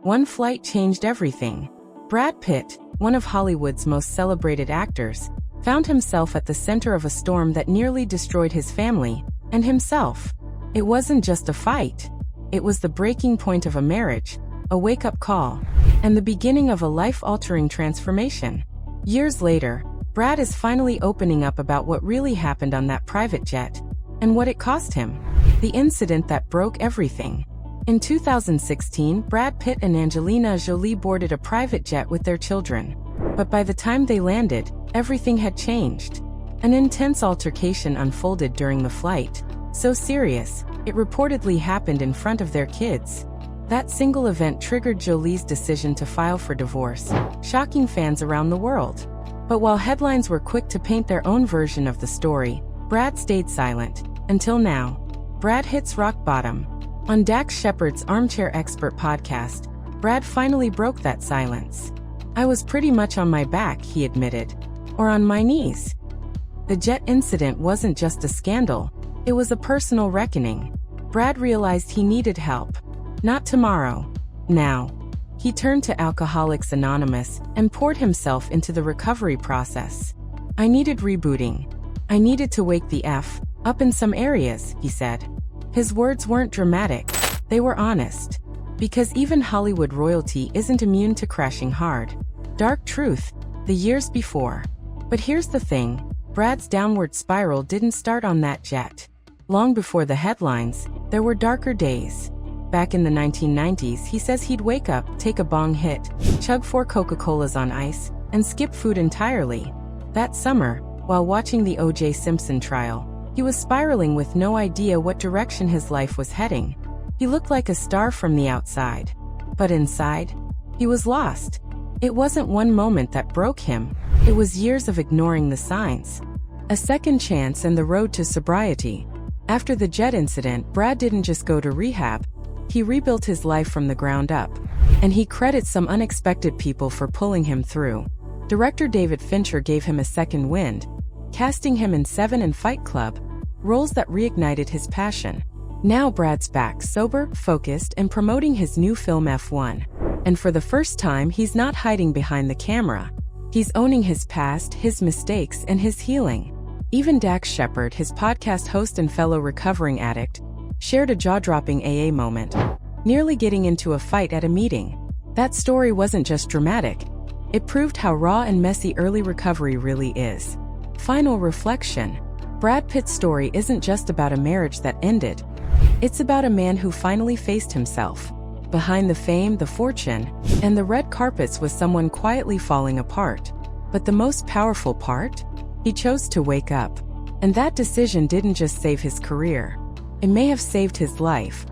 One flight changed everything. Brad Pitt, one of Hollywood's most celebrated actors, found himself at the center of a storm that nearly destroyed his family and himself. It wasn't just a fight. It was the breaking point of a marriage, a wake-up call, and the beginning of a life-altering transformation. Years later, Brad is finally opening up about what really happened on that private jet and what it cost him. The incident that broke everything. In 2016, Brad Pitt and Angelina Jolie boarded a private jet with their children. But by the time they landed, everything had changed. An intense altercation unfolded during the flight, so serious, it reportedly happened in front of their kids. That single event triggered Jolie's decision to file for divorce, shocking fans around the world. But while headlines were quick to paint their own version of the story, Brad stayed silent. Until now. Brad hits rock bottom. On Shepard's Armchair Expert podcast, Brad finally broke that silence. "I was pretty much on my back," he admitted. "Or on my knees." The jet incident wasn't just a scandal, it was a personal reckoning. Brad realized he needed help. Not tomorrow. Now. He turned to Alcoholics Anonymous and poured himself into the recovery process. "I needed rebooting. I needed to wake the F up in some areas," he said. His words weren't dramatic, they were honest. Because even Hollywood royalty isn't immune to crashing hard. Dark truth, the years before. But here's the thing, Brad's downward spiral didn't start on that jet. Long before the headlines, there were darker days. Back in the 1990s, he says he'd wake up, take a bong hit, chug 4 Coca-Colas on ice, and skip food entirely. That summer, while watching the O.J. Simpson trial, he was spiraling with no idea what direction his life was heading. He looked like a star from the outside. But inside, he was lost. It wasn't one moment that broke him, it was years of ignoring the signs. A second chance and the road to sobriety. After the jet incident, Brad didn't just go to rehab, he rebuilt his life from the ground up. And he credits some unexpected people for pulling him through. Director David Fincher gave him a second wind, casting him in Seven and Fight Club, roles that reignited his passion. Now Brad's back, sober, focused, and promoting his new film F1. And for the first time, he's not hiding behind the camera. He's owning his past, his mistakes, and his healing. Even Shepard, his podcast host and fellow recovering addict, shared a jaw-dropping AA moment, nearly getting into a fight at a meeting. That story wasn't just dramatic. It proved how raw and messy early recovery really is. Final reflection. Brad Pitt's story isn't just about a marriage that ended. It's about a man who finally faced himself. Behind the fame, the fortune, and the red carpets was someone quietly falling apart. But the most powerful part? He chose to wake up. And that decision didn't just save his career. It may have saved his life.